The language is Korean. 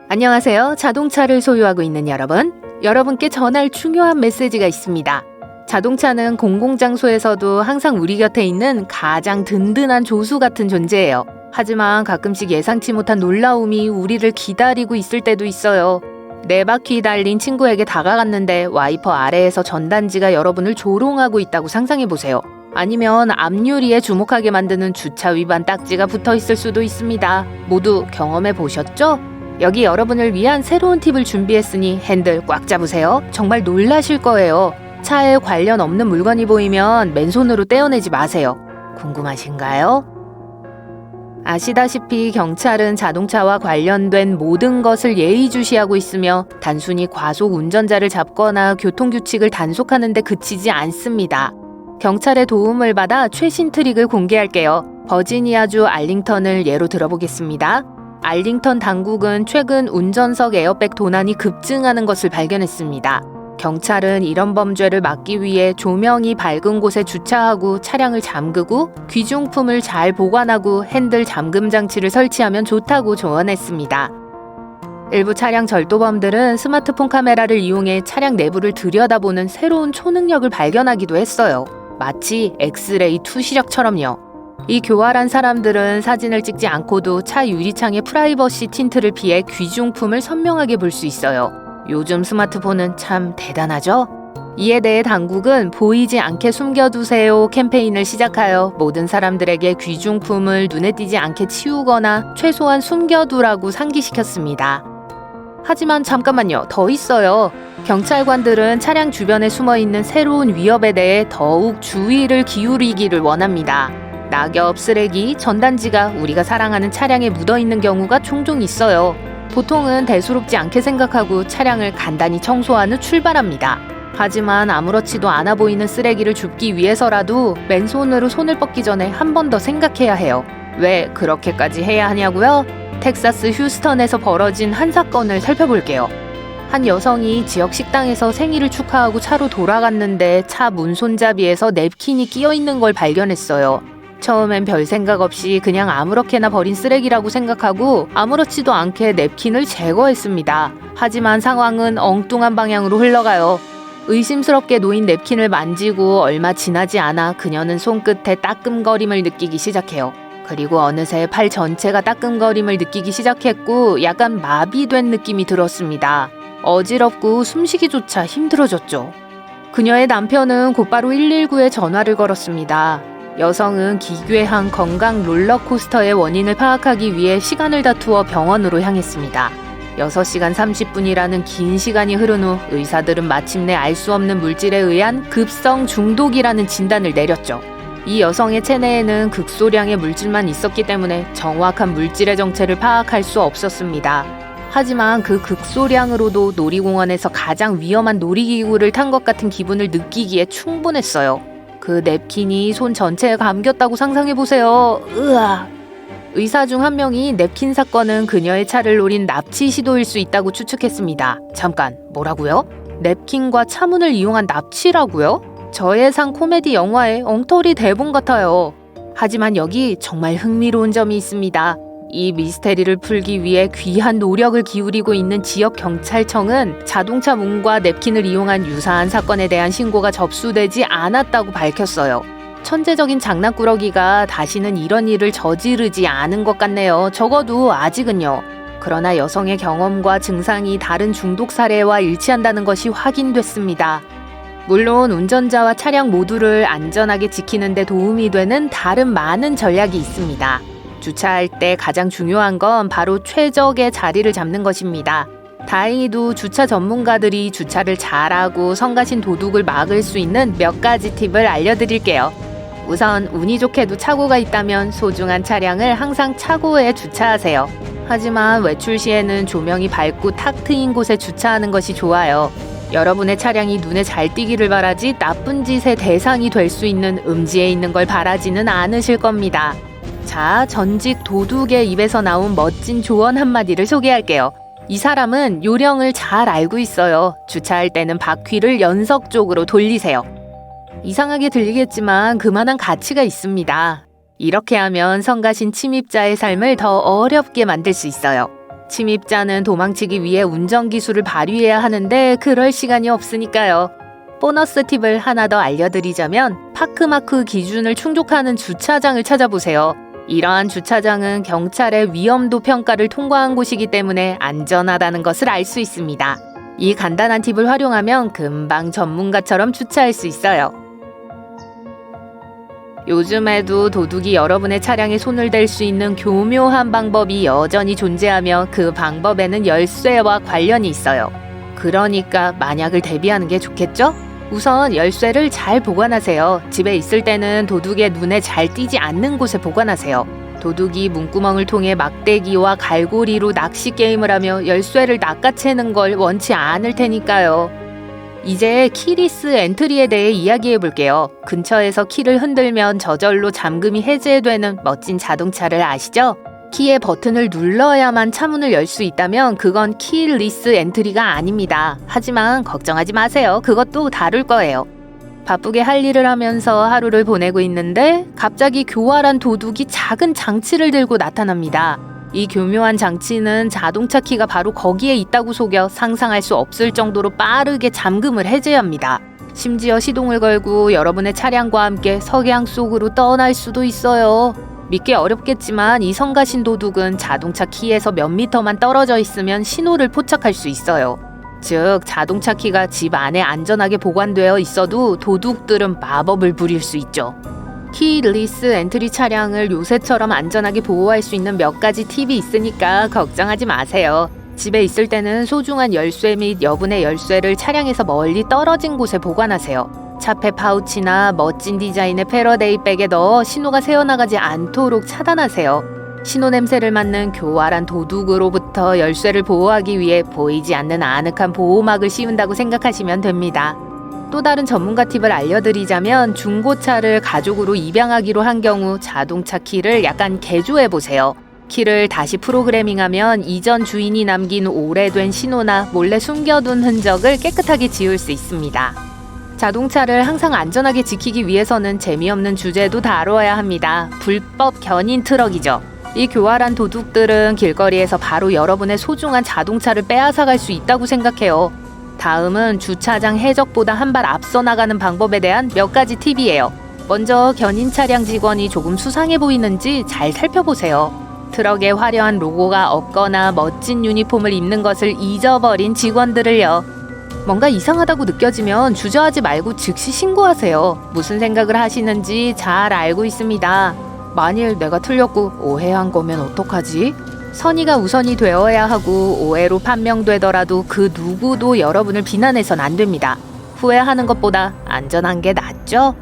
안녕하세요. 자동차를 소유하고 있는 여러분. 여러분께 전할 중요한 메시지가 있습니다. 자동차는 공공장소에서도 항상 우리 곁에 있는 가장 든든한 조수 같은 존재예요. 하지만 가끔씩 예상치 못한 놀라움이 우리를 기다리고 있을 때도 있어요. 네 바퀴 달린 친구에게 다가갔는데 와이퍼 아래에서 전단지가 여러분을 조롱하고 있다고 상상해보세요. 아니면 앞유리에 주목하게 만드는 주차 위반 딱지가 붙어 있을 수도 있습니다. 모두 경험해 보셨죠? 여기 여러분을 위한 새로운 팁을 준비했으니 핸들 꽉 잡으세요. 정말 놀라실 거예요. 차에 관련 없는 물건이 보이면 맨손으로 떼어내지 마세요. 궁금하신가요? 아시다시피 경찰은 자동차와 관련된 모든 것을 예의주시하고 있으며 단순히 과속 운전자를 잡거나 교통규칙을 단속하는 데 그치지 않습니다. 경찰의 도움을 받아 최신 트릭을 공개할게요. 버지니아주 알링턴을 예로 들어보겠습니다. 알링턴 당국은 최근 운전석 에어백 도난이 급증하는 것을 발견했습니다. 경찰은 이런 범죄를 막기 위해 조명이 밝은 곳에 주차하고 차량을 잠그고 귀중품을 잘 보관하고 핸들 잠금 장치를 설치하면 좋다고 조언했습니다. 일부 차량 절도범들은 스마트폰 카메라를 이용해 차량 내부를 들여다보는 새로운 초능력을 발견하기도 했어요. 마치 엑스레이 투시력처럼요. 이 교활한 사람들은 사진을 찍지 않고도 차 유리창의 프라이버시 틴트를 피해 귀중품을 선명하게 볼 수 있어요. 요즘 스마트폰은 참 대단하죠? 이에 대해 당국은 보이지 않게 숨겨두세요 캠페인을 시작하여 모든 사람들에게 귀중품을 눈에 띄지 않게 치우거나 최소한 숨겨두라고 상기시켰습니다. 하지만 잠깐만요. 더 있어요. 경찰관들은 차량 주변에 숨어있는 새로운 위협에 대해 더욱 주의를 기울이기를 원합니다. 낙엽, 쓰레기, 전단지가 우리가 사랑하는 차량에 묻어있는 경우가 종종 있어요. 보통은 대수롭지 않게 생각하고 차량을 간단히 청소한 후 출발합니다. 하지만 아무렇지도 않아 보이는 쓰레기를 줍기 위해서라도 맨손으로 손을 뻗기 전에 한 번 더 생각해야 해요. 왜 그렇게까지 해야 하냐고요? 텍사스 휴스턴에서 벌어진 한 사건을 살펴볼게요. 한 여성이 지역 식당에서 생일을 축하하고 차로 돌아갔는데 차 문 손잡이에서 냅킨이 끼어 있는 걸 발견했어요. 처음엔 별 생각 없이 그냥 아무렇게나 버린 쓰레기라고 생각하고 아무렇지도 않게 냅킨을 제거했습니다. 하지만 상황은 엉뚱한 방향으로 흘러가요. 의심스럽게 놓인 냅킨을 만지고 얼마 지나지 않아 그녀는 손끝에 따끔거림을 느끼기 시작해요. 그리고 어느새 팔 전체가 따끔거림을 느끼기 시작했고 약간 마비된 느낌이 들었습니다. 어지럽고 숨쉬기조차 힘들어졌죠. 그녀의 남편은 곧바로 119에 전화를 걸었습니다. 여성은 기괴한 건강 롤러코스터의 원인을 파악하기 위해 시간을 다투어 병원으로 향했습니다. 6시간 30분이라는 긴 시간이 흐른 후 의사들은 마침내 알 수 없는 물질에 의한 급성 중독이라는 진단을 내렸죠. 이 여성의 체내에는 극소량의 물질만 있었기 때문에 정확한 물질의 정체를 파악할 수 없었습니다. 하지만 그 극소량으로도 놀이공원에서 가장 위험한 놀이기구를 탄 것 같은 기분을 느끼기에 충분했어요. 그 냅킨이 손 전체에 감겼다고 상상해보세요. 으아! 의사 중 한 명이 냅킨 사건은 그녀의 차를 노린 납치 시도일 수 있다고 추측했습니다. 잠깐, 뭐라고요? 냅킨과 차문을 이용한 납치라고요? 저예상 코미디 영화의 엉터리 대본 같아요. 하지만 여기 정말 흥미로운 점이 있습니다. 이 미스테리를 풀기 위해 귀한 노력을 기울이고 있는 지역 경찰청은 자동차 문과 냅킨을 이용한 유사한 사건에 대한 신고가 접수되지 않았다고 밝혔어요. 천재적인 장난꾸러기가 다시는 이런 일을 저지르지 않은 것 같네요. 적어도 아직은요. 그러나 여성의 경험과 증상이 다른 중독 사례와 일치한다는 것이 확인됐습니다. 물론 운전자와 차량 모두를 안전하게 지키는 데 도움이 되는 다른 많은 전략이 있습니다. 주차할 때 가장 중요한 건 바로 최적의 자리를 잡는 것입니다. 다행히도 주차 전문가들이 주차를 잘하고 성가신 도둑을 막을 수 있는 몇 가지 팁을 알려드릴게요. 우선 운이 좋게도 차고가 있다면 소중한 차량을 항상 차고에 주차하세요. 하지만 외출 시에는 조명이 밝고 탁 트인 곳에 주차하는 것이 좋아요. 여러분의 차량이 눈에 잘 띄기를 바라지 나쁜 짓의 대상이 될 수 있는 음지에 있는 걸 바라지는 않으실 겁니다. 자, 전직 도둑의 입에서 나온 멋진 조언 한마디를 소개할게요. 이 사람은 요령을 잘 알고 있어요. 주차할 때는 바퀴를 연속적으로 돌리세요. 이상하게 들리겠지만 그만한 가치가 있습니다. 이렇게 하면 성가신 침입자의 삶을 더 어렵게 만들 수 있어요. 침입자는 도망치기 위해 운전 기술을 발휘해야 하는데 그럴 시간이 없으니까요. 보너스 팁을 하나 더 알려드리자면 파크마크 기준을 충족하는 주차장을 찾아보세요. 이러한 주차장은 경찰의 위험도 평가를 통과한 곳이기 때문에 안전하다는 것을 알 수 있습니다. 이 간단한 팁을 활용하면 금방 전문가처럼 주차할 수 있어요. 요즘에도 도둑이 여러분의 차량에 손을 댈 수 있는 교묘한 방법이 여전히 존재하며 그 방법에는 열쇠와 관련이 있어요. 그러니까 만약을 대비하는 게 좋겠죠? 우선 열쇠를 잘 보관하세요. 집에 있을 때는 도둑의 눈에 잘 띄지 않는 곳에 보관하세요. 도둑이 문구멍을 통해 막대기와 갈고리로 낚시 게임을 하며 열쇠를 낚아채는 걸 원치 않을 테니까요. 이제 키리스 엔트리에 대해 이야기해 볼게요. 근처에서 키를 흔들면 저절로 잠금이 해제되는 멋진 자동차를 아시죠? 키의 버튼을 눌러야만 차문을 열 수 있다면 그건 키리스 엔트리가 아닙니다. 하지만 걱정하지 마세요. 그것도 다룰 거예요. 바쁘게 할 일을 하면서 하루를 보내고 있는데 갑자기 교활한 도둑이 작은 장치를 들고 나타납니다. 이 교묘한 장치는 자동차 키가 바로 거기에 있다고 속여 상상할 수 없을 정도로 빠르게 잠금을 해제합니다. 심지어 시동을 걸고 여러분의 차량과 함께 석양 속으로 떠날 수도 있어요. 믿기 어렵겠지만 이 성가신 도둑은 자동차 키에서 몇 미터만 떨어져 있으면 신호를 포착할 수 있어요. 즉 자동차 키가 집 안에 안전하게 보관되어 있어도 도둑들은 마법을 부릴 수 있죠. 키리스 엔트리 차량을 요새처럼 안전하게 보호할 수 있는 몇 가지 팁이 있으니까 걱정하지 마세요. 집에 있을 때는 소중한 열쇠 및 여분의 열쇠를 차량에서 멀리 떨어진 곳에 보관하세요. 차폐 파우치나 멋진 디자인의 패러데이 백에 넣어 신호가 새어나가지 않도록 차단하세요. 신호 냄새를 맡는 교활한 도둑으로부터 열쇠를 보호하기 위해 보이지 않는 아늑한 보호막을 씌운다고 생각하시면 됩니다. 또 다른 전문가 팁을 알려드리자면 중고차를 가족으로 입양하기로 한 경우 자동차 키를 약간 개조해보세요. 키를 다시 프로그래밍하면 이전 주인이 남긴 오래된 신호나 몰래 숨겨둔 흔적을 깨끗하게 지울 수 있습니다. 자동차를 항상 안전하게 지키기 위해서는 재미없는 주제도 다뤄야 합니다. 불법 견인 트럭이죠. 이 교활한 도둑들은 길거리에서 바로 여러분의 소중한 자동차를 빼앗아갈 수 있다고 생각해요. 다음은 주차장 해적보다 한 발 앞서 나가는 방법에 대한 몇 가지 팁이에요. 먼저 견인 차량 직원이 조금 수상해 보이는지 잘 살펴보세요. 트럭에 화려한 로고가 없거나 멋진 유니폼을 입는 것을 잊어버린 직원들을요. 뭔가 이상하다고 느껴지면 주저하지 말고 즉시 신고하세요. 무슨 생각을 하시는지 잘 알고 있습니다. 만일 내가 틀렸고 오해한 거면 어떡하지? 선의가 우선이 되어야 하고 오해로 판명되더라도 그 누구도 여러분을 비난해선 안 됩니다. 후회하는 것보다 안전한 게 낫죠?